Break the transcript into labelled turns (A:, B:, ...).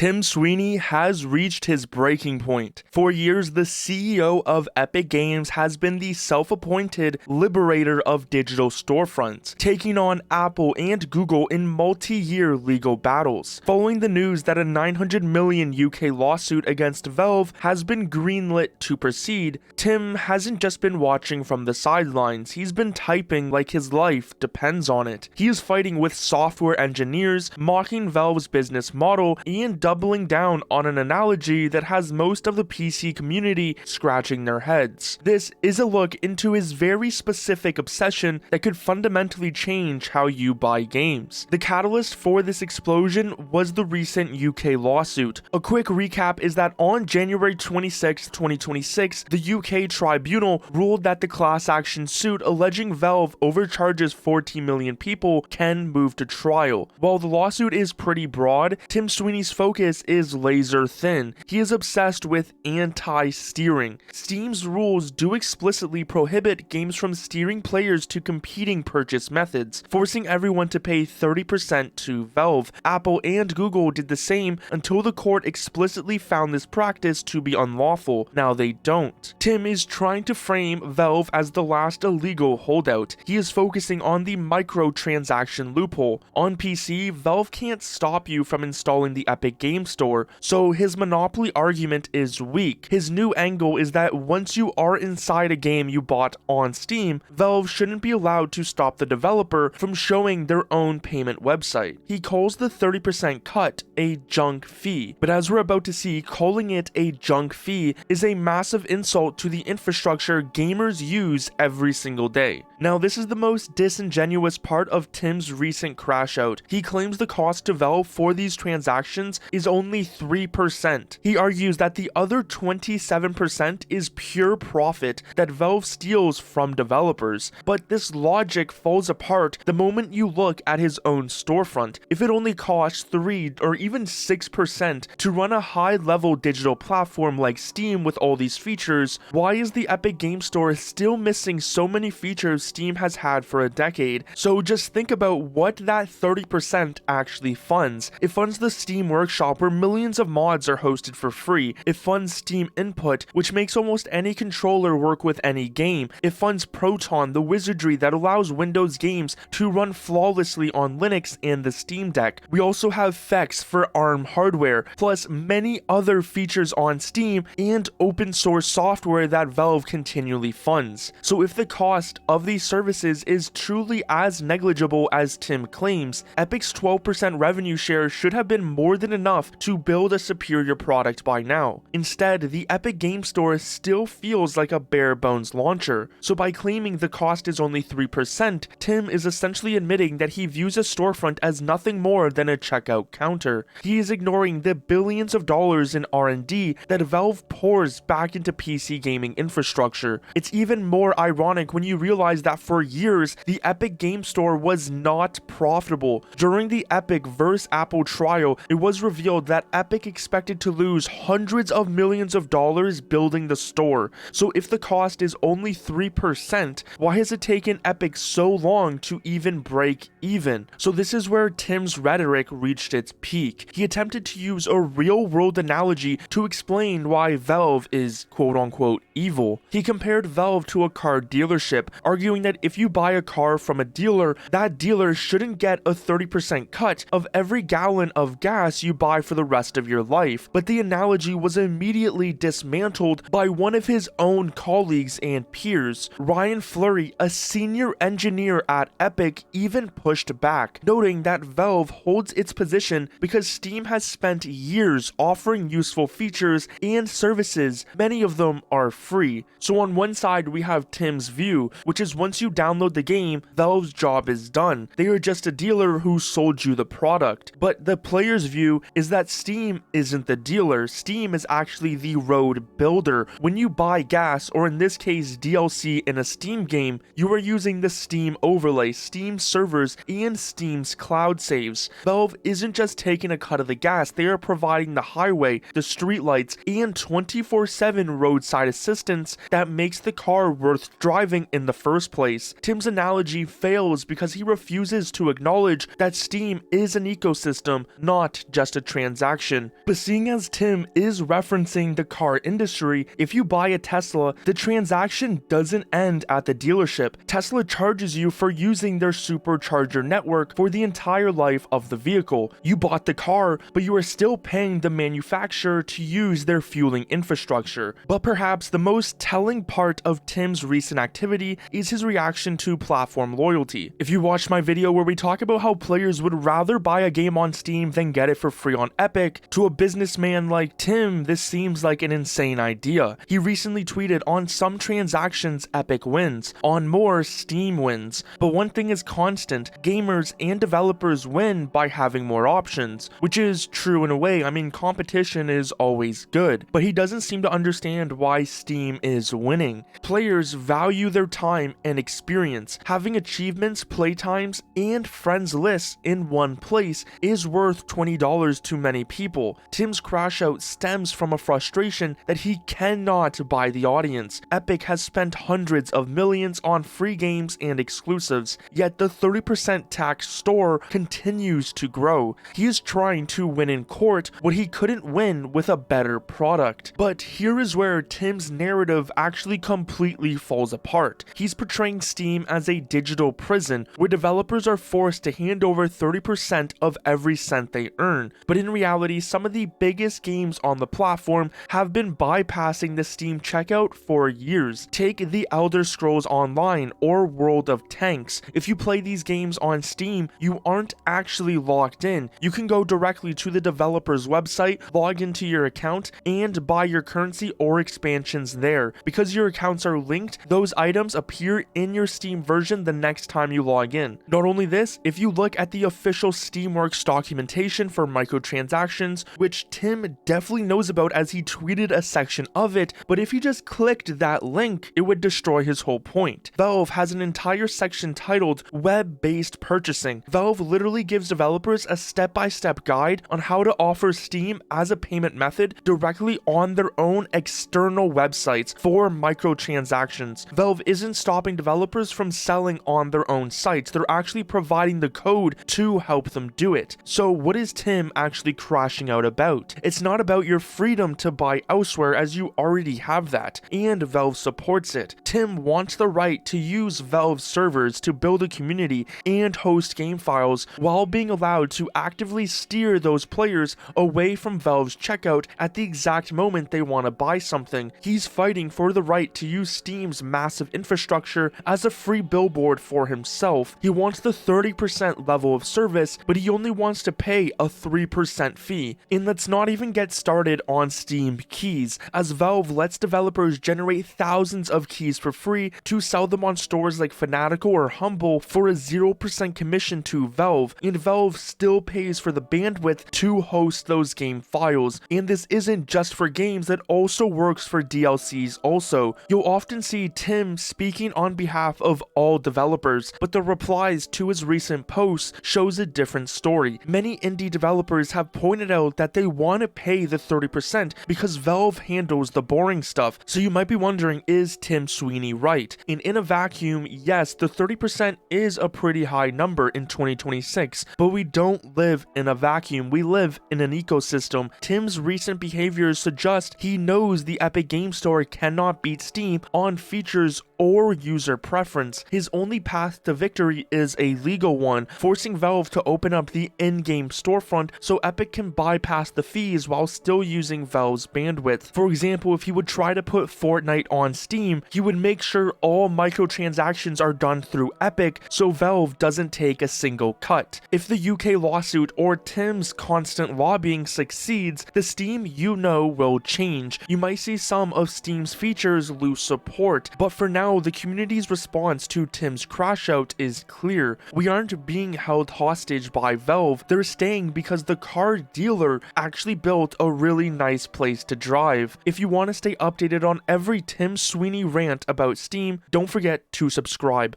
A: Tim Sweeney has reached his breaking point. For years, the CEO of Epic Games has been the self-appointed liberator of digital storefronts, taking on Apple and Google in multi-year legal battles. Following the news that a $900 million UK lawsuit against Valve has been greenlit to proceed, Tim hasn't just been watching from the sidelines, he's been typing like his life depends on it. He is fighting with software engineers, mocking Valve's business model, and doubling down on an analogy that has most of the PC community scratching their heads. This is a look into his very specific obsession that could fundamentally change how you buy games. The catalyst for this explosion was the recent UK lawsuit. A quick recap is that on January 26, 2026, the UK tribunal ruled that the class action suit alleging Valve overcharges 14 million people can move to trial. While the lawsuit is pretty broad, Tim Sweeney's focus is laser thin. He is obsessed with anti-steering. Steam's rules do explicitly prohibit games from steering players to competing purchase methods, forcing everyone to pay 30% to Valve. Apple and Google did the same until the court explicitly found this practice to be unlawful. Now they don't. Tim is trying to frame Valve as the last illegal holdout. He is focusing on the microtransaction loophole. On PC, Valve can't stop you from installing the Epic Game Store, so his monopoly argument is weak. His new angle is that once you are inside a game you bought on Steam, Valve shouldn't be allowed to stop the developer from showing their own payment website. He calls the 30% cut a junk fee, but as we're about to see, calling it a junk fee is a massive insult to the infrastructure gamers use every single day. Now, this is the most disingenuous part of Tim's recent crash out. He claims the cost to Valve for these transactions is only 3%. He argues that the other 27% is pure profit that Valve steals from developers. But this logic falls apart the moment you look at his own storefront. If it only costs 3 or even 6% to run a high-level digital platform like Steam with all these features, why is the Epic Game Store still missing so many features Steam has had for a decade? So just think about what that 30% actually funds. It funds the Steam Workshop, where millions of mods are hosted for free. It funds Steam Input, which makes almost any controller work with any game. It funds Proton, the wizardry that allows Windows games to run flawlessly on Linux and the Steam Deck. We also have Fex for ARM hardware, plus many other features on Steam and open source software that Valve continually funds. So if the cost of these services is truly as negligible as Tim claims, Epic's 12% revenue share should have been more than enough to build a superior product by now. Instead, the Epic Game Store still feels like a bare bones launcher. So by claiming the cost is only 3%, Tim is essentially admitting that he views a storefront as nothing more than a checkout counter. He is ignoring the billions of dollars in R&D that Valve pours back into PC gaming infrastructure. It's even more ironic when you realize that for years, the Epic Game Store was not profitable. During the Epic vs. Apple trial, it was revealed that Epic expected to lose hundreds of millions of dollars building the store. So if the cost is only 3%, why has it taken Epic so long to even break even? So this is where Tim's rhetoric reached its peak. He attempted to use a real-world analogy to explain why Valve is quote-unquote evil. He compared Valve to a car dealership, arguing that if you buy a car from a dealer, that dealer shouldn't get a 30% cut of every gallon of gas you buy for the rest of your life. But the analogy was immediately dismantled by one of his own colleagues and peers. Ryan Fleury, a senior engineer at Epic, even pushed back, noting that Valve holds its position because Steam has spent years offering useful features and services. Many of them are free. So on one side we have Tim's view, which is once you download the game, Valve's job is done. They are just a dealer who sold you the product. But the player's view is that Steam isn't the dealer. Steam is actually the road builder. When you buy gas, or in this case DLC in a Steam game, you are using the Steam overlay, Steam servers, and Steam's cloud saves. Valve isn't just taking a cut of the gas, they are providing the highway, the streetlights, and 24/7 roadside assistance that makes the car worth driving in the first place. Tim's analogy fails because he refuses to acknowledge that Steam is an ecosystem, not just a transaction. But seeing as Tim is referencing the car industry, if you buy a Tesla, the transaction doesn't end at the dealership. Tesla charges you for using their supercharger network for the entire life of the vehicle. You bought the car, but you are still paying the manufacturer to use their fueling infrastructure. But perhaps the most telling part of Tim's recent activity is his reaction to platform loyalty. If you watched my video where we talk about how players would rather buy a game on Steam than get it for free on Epic, to a businessman like Tim, this seems like an insane idea. He recently tweeted, "On some transactions, Epic wins. On more, Steam wins. But one thing is constant, gamers and developers win by having more options," which is true in a way. I mean, competition is always good, but he doesn't seem to understand why Steam is winning. Players value their time and experience. Having achievements, playtimes, and friends lists in one place is worth $20 to many people. Tim's crash out stems from a frustration that he cannot buy the audience. Epic has spent hundreds of millions on free games and exclusives, yet the 30% tax store continues to grow. He is trying to win in court what he couldn't win with a better product. But here is where Tim's narrative actually completely falls apart. He's portraying Steam as a digital prison where developers are forced to hand over 30% of every cent they earn. But in reality, some of the biggest games on the platform have been bypassing the Steam checkout for years. Take The Elder Scrolls Online or World of Tanks. If you play these games on Steam, you aren't actually logged in. You can go directly to the developer's website, log into your account, and buy your currency or expansions there. Because your accounts are linked, those items appear in your Steam version the next time you log in. Not only this, if you look at the official Steamworks documentation for microtransactions, which Tim definitely knows about as he tweeted a section of it, but if you just clicked that link, it would destroy his whole point. Valve has an entire section titled Web-Based Purchasing. Valve literally gives developers a step-by-step guide on how to offer Steam as a payment method directly on their own external websites for microtransactions. Valve isn't stopping developers from selling on their own sites, they're actually providing the code to help them do it. So what is Tim actually crashing out about? It's not about your freedom to buy elsewhere, as you already have that, and Valve supports it. Tim wants the right to use Valve servers to build a community and host game files while being allowed to actively steer those players away from Valve's checkout at the exact moment they want to buy something. He's fighting for the right to use Steam's massive infrastructure as a free billboard for himself. He wants the 30% level of service, but he only wants to pay a 3% fee. And let's not even get started on Steam keys, as Valve lets developers generate thousands of keys for free to sell them on stores like Fanatical or Humble for a 0% commission to Valve, and Valve still pays for the bandwidth to host those game files. And this isn't just for games, that also works for DLCs also. You'll often see Tim speaking on behalf of all developers, but the replies to his recent posts shows a different story. Many indie developers have pointed out that they want to pay the 30% because Valve handles the boring stuff. So you might be wondering, is Tim Sweeney right? And in a vacuum, yes, the 30% is a pretty high number in 2026, but we don't live in a vacuum, we live in an ecosystem. Tim's recent behaviors suggest he knows the Epic Game Store cannot beat Steam on features or user preference. His only path to victory is a legal one, forcing Valve to open up the in-game storefront so Epic can bypass the fees while still using Valve's bandwidth. For example, if he would try to put Fortnite on Steam, he would make sure all microtransactions are done through Epic so Valve doesn't take a single cut. If the UK lawsuit or Tim's constant lobbying succeeds, the Steam you know will change. You might see some of Steam's features lose support, but for now, the community's response to Tim's crash out is clear. We aren't being held hostage by Valve, they're staying because the car dealer actually built a really nice place to drive. If you want to stay updated on every Tim Sweeney rant about Steam, don't forget to subscribe.